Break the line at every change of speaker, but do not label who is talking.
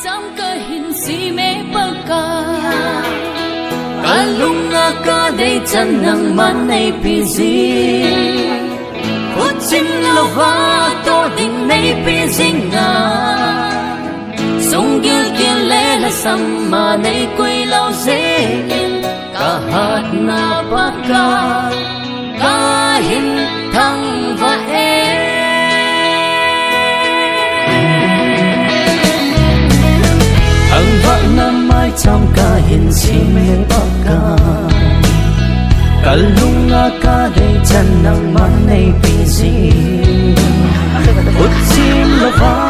Chăm ka hin si me paka Kalunga ka day chan nang manay pizi Uchim lova to ding nay pizinga Song gil gil lela sama nay kuy lau zein Kahat na paka Kahin thang va Ang va na mai cham ka hin si me paka Kalunga ka day chan nang manay pizi Uchim lova